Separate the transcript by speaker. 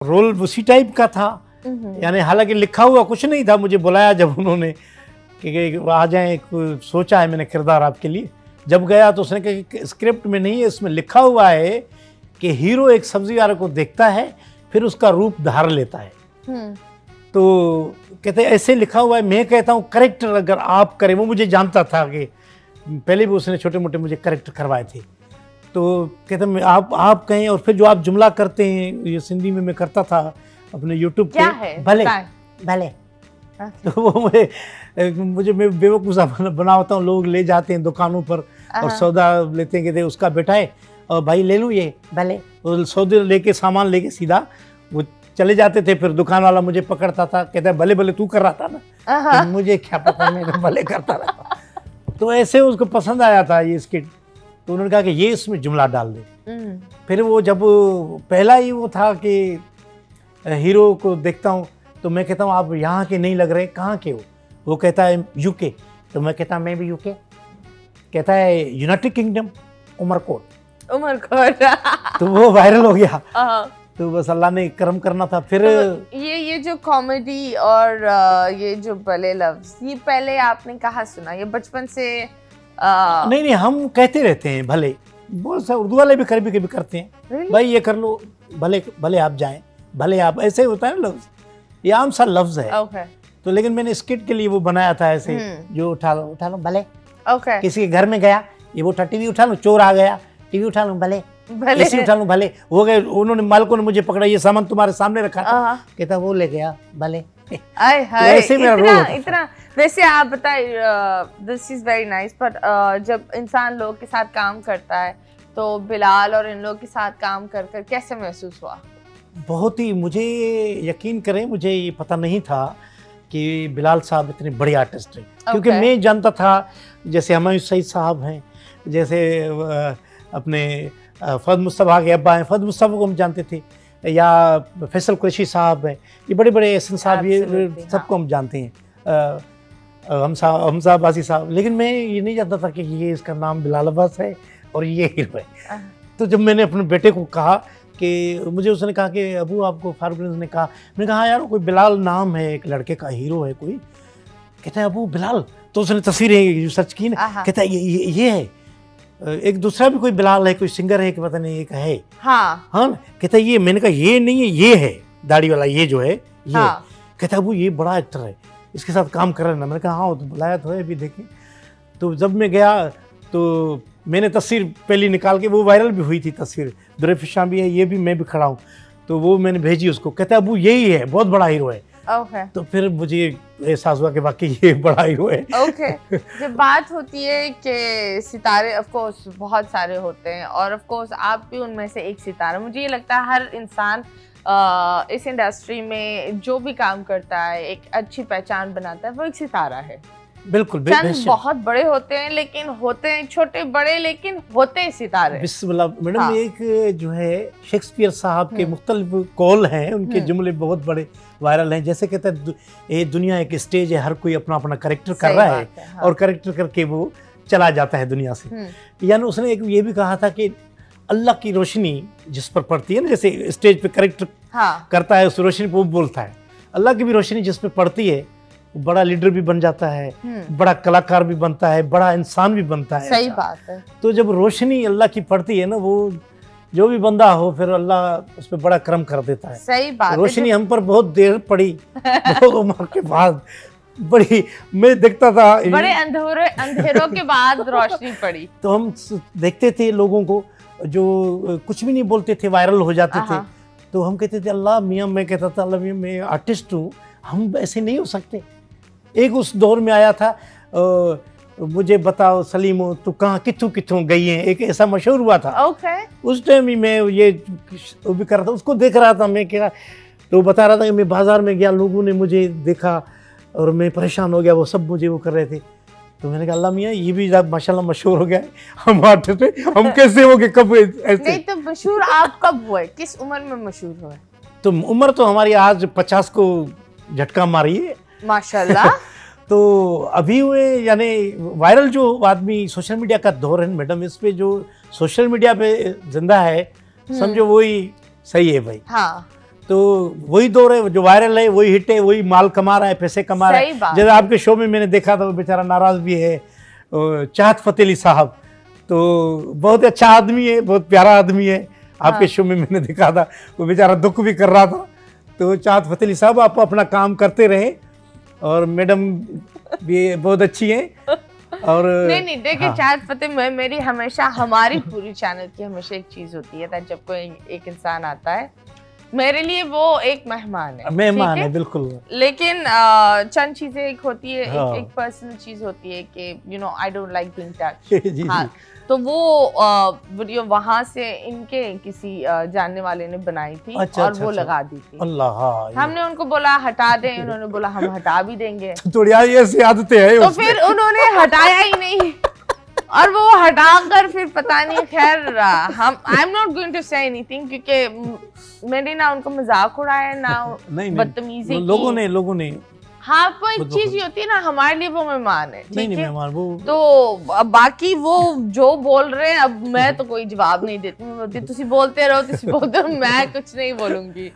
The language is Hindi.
Speaker 1: रोल उसी टाइप का था, यानी हालांकि लिखा हुआ कुछ नहीं था। मुझे बुलाया जब उन्होंने कि आ जाए, सोचा है मैंने किरदार आपके लिए। जब गया तो उसने कहा कि स्क्रिप्ट में नहीं है, इसमें लिखा हुआ है कि हीरो एक सब्जी वाले को देखता है फिर उसका रूप धार लेता है। तो कहते ऐसे लिखा हुआ है। मैं कहता हूँ करेक्टर अगर आप करें, वो मुझे जानता था कि पहले भी उसने छोटे मोटे मुझे करेक्टर करवाए थे। तो कहते मैं आप कहें, और फिर जो आप जुमला करते हैं ये सिंधी में मैं करता था अपने यूट्यूब पे, भले भले। तो वो मुझे मैं बेवकूफ़ सा बना होता हूँ। लोग ले जाते हैं दुकानों पर और सौदा लेते हैं, कहते उसका बेटा है और भाई ले लूँ ये, भले। वो सौदे लेके सामान लेके सीधा वो चले जाते थे। फिर दुकान वाला मुझे पकड़ता था, कहता है भले भले तू कर रहा था ना, तो मुझे क्या पता, मैं तो भले करता रहा। तो ऐसे उसको पसंद आया था ये स्किट, तो उन्होंने कहा कि ये इसमें जुमला डाल दे। फिर वो जब पहला ही वो था कि हीरो को देखता हूँ तो मैं कहता हूँ आप यहाँ के नहीं लग रहे, कहाँ के हो? वो कहता है यूके। तो मैं कहता मैं भी यूके। कहता है यूनाइटेड किंगडम, उमरकोट। तो वो वायरल हो गया। तो बस अल्लाह ने करम करना था। फिर
Speaker 2: तो ये जो कॉमेडी और ये जो भले लफ्ज, ये पहले आपने कहाँ सुना? ये बचपन से?
Speaker 1: नहीं, हम कहते रहते हैं भले। बहुत से उर्दू वाले भी कभी कभी करते हैं। really? भाई ये कर लो, भले भले आप जाएं, भले आप, ऐसे होता है ना लफ्ज, ये आम सा लफ्ज है।
Speaker 2: okay.
Speaker 1: तो लेकिन मैंने स्किट के लिए वो बनाया था ऐसे, जो उठा लो भले।
Speaker 2: okay.
Speaker 1: किसी के घर में गया, ये वो टीवी उठा लो, चोर आ गया, टीवी उठा लो भले, एसी उठा लो भले। हो गए, उन्होंने मालिकों ने मुझे पकड़ा, ये सामान तुम्हारे सामने रखा था, कहता वो ले गया भले।
Speaker 2: ऐसे मेरा रोल इतना। वैसे आप बताइए, this is very nice, but जब इंसान लोग के साथ काम करता है तो बिलाल और इन लोग के साथ काम कर कर कैसे महसूस हुआ?
Speaker 1: बहुत ही, मुझे यकीन करें मुझे ये पता नहीं था कि बिलाल साहब इतने बड़े आर्टिस्ट हैं। क्योंकि मैं जानता था जैसे हमायूं सईद साहब हैं, जैसे अपने फहद मुस्तफ़ा के अब्बा हैं, फहद मुस्तफ़ा को हम जानते थे, या फैसल कुरैशी साहब हैं, ये बड़े बड़े एहसन साहब, ये सबको हम जानते हैं, हमजा अब्बासी साहब। लेकिन मैं ये नहीं जानता था कि ये इसका नाम बिलाल अब्बास है और ये हीरो है। तो जब मैंने अपने बेटे को कहा कि मुझे उसने कहा कि अबू आपको फारूक ने कहा, मैंने कहा हाँ यार कोई बिलाल नाम है, एक लड़के का हीरो है कोई। कहता है अबू बिलाल। तो उसने तस्वीरें सर्च की ना, कहता है ये है, एक दूसरा भी कोई बिलाल है, कोई सिंगर है कि पता नहीं एक है। हाँ कहता है ये। मैंने कहा ये नहीं है, ये है दाढ़ी वाला, ये जो है ये। कहता है अबू ये बड़ा एक्टर है, इसके साथ काम कर रहे ना। मैंने कहा हाँ तो बुलाया तो है, अभी देखें। तो जब मैं गया तो मैंने तस्वीर पहली निकाल के, वो वायरल भी हुई थी तस्वीर, दुरफिशां भी है, ये भी, मैं भी खड़ा हूँ, तो वो मैंने भेजी उसको। कहता है अबू यही है, बहुत बड़ा हीरो है। तो फिर मुझे एहसास हुआ कि वाकई ये बड़ा हीरो है।
Speaker 2: जब बात होती है कि सितारे ऑफ कोर्स बहुत सारे होते हैं, और ऑफ कोर्स आप भी उनमें से एक सितारा। मुझे ये लगता है हर इंसान इस इंडस्ट्री में जो भी काम करता है, एक अच्छी पहचान बनाता है, वो एक सितारा है।
Speaker 1: बिल्कुल
Speaker 2: बहुत बड़े होते हैं, लेकिन होते हैं छोटे बड़े, लेकिन होते हैं सितारे।
Speaker 1: बिस्मिल्लाह। मैडम एक जो है शेक्सपियर साहब के मुख्तलिफ कौल हैं, उनके जुमले बहुत बड़े वायरल हैं। जैसे कहते हैं ये दुनिया एक स्टेज है, हर कोई अपना अपना करेक्टर कर रहा है, और करेक्टर करके वो चला जाता है दुनिया से। यानी उसने एक ये भी कहा था कि अल्लाह की रोशनी जिस पर पड़ती है ना, जैसे स्टेज पे करेक्टर करता है, उस रोशनी पे वो बोलता है, अल्लाह की भी रोशनी जिस पे पड़ती है बड़ा लीडर भी बन जाता है, बड़ा कलाकार भी बनता है, बड़ा इंसान भी बनता है।
Speaker 2: सही बात है। तो
Speaker 1: जब रोशनी अल्लाह की पड़ती है ना, वो जो भी बंदा हो फिर अल्लाह उस पर बड़ा करम कर देता है।
Speaker 2: सही बात।
Speaker 1: रोशनी हम पर बहुत देर पड़ी, बहुत उम्र के बाद बड़ी, मैं देखता था
Speaker 2: बड़े अंधेरों के बाद रोशनी पड़ी।
Speaker 1: तो हम देखते थे लोगों को जो कुछ भी नहीं बोलते थे, वायरल हो जाते थे, तो हम कहते थे अल्लाह मियाँ, मैं कहता था अल्लाह मियाँ मैं आर्टिस्ट हूँ, हम ऐसे नहीं हो सकते। एक उस दौर में आया था मुझे बताओ सलीमो तू कहाँ कित्थों गई है, एक ऐसा मशहूर हुआ था। उस टाइम ही मैं ये वो भी कर रहा था, उसको देख रहा था मैं, क्या तो बता रहा था कि मैं बाजार में गया, लोगों ने मुझे देखा और मैं परेशान हो गया, वो सब मुझे वो कर रहे थे। तो मैंने कहा अल्लाह मियाँ ये भी माशाल्लाह मशहूर हो गया है, हम आर्टिस्ट हैं, हम कैसे हो गए, कब ऐसे?
Speaker 2: नहीं तो मशहूर आप कब हुए, किस उम्र में मशहूर हुए?
Speaker 1: तो उम्र तो हमारी आज 50 को झटका मारी है
Speaker 2: माशाल्लाह।
Speaker 1: तो अभी हुए, यानी वायरल जो आदमी, सोशल मीडिया का दौर है मैडम, इस पे जो सोशल मीडिया पे जिंदा है समझो वही सही है भाई। तो वही दौर है, जो वायरल है वही हिट है, वही माल कमा रहा है, पैसे कमा रहा है। जैसे आपके शो में मैंने देखा था, वो बेचारा नाराज भी है, चाहत फतेह अली साहब, तो बहुत अच्छा आदमी है, बहुत प्यारा आदमी है। आपके शो में मैंने देखा था, वो बेचारा दुख भी कर रहा था। तो चाहत फतेह अली साहब, आप अपना काम करते रहे, और मैडम भी बहुत अच्छी हैं। और
Speaker 2: नहीं देखिए, हाँ। चाहत फतेह में मेरी हमेशा, हमारी पूरी चैनल की हमेशा एक चीज होती है, जब कोई एक इंसान आता है मेरे लिए वो एक मेहमान है,
Speaker 1: बिल्कुल।
Speaker 2: लेकिन चंद चीजें एक होती है, हाँ। एक पर्सनल चीज होती है कि you know I don't like being touched. हाँ, तो वो वीडियो वहां से इनके किसी जानने वाले ने बनाई थी, अच्छा, और वो लगा दी थी।
Speaker 1: अल्लाह,
Speaker 2: हमने उनको बोला हटा दें, उन्होंने बोला हम हटा भी देंगे।
Speaker 1: तो यार ये ऐसी आदतें हैं।
Speaker 2: तो फिर उन्होंने हटाया ही नहीं, और वो हटाकर फिर पता नहीं, खैर हम I am not going to say anything, क्योंकि मैंने ना उनको मजाक उड़ाया ना बदतमीजी की।
Speaker 1: लोगों ने
Speaker 2: हाँ, तो एक चीज ही होती है ना, हमारे लिए वो मेहमान है,
Speaker 1: नहीं मेहमान वो।
Speaker 2: तो बाकी वो जो बोल रहे हैं, अब मैं तो कोई जवाब नहीं देती, मैं बोलती तुसी बोलते रहो, मैं कुछ नहीं बोलूंगी।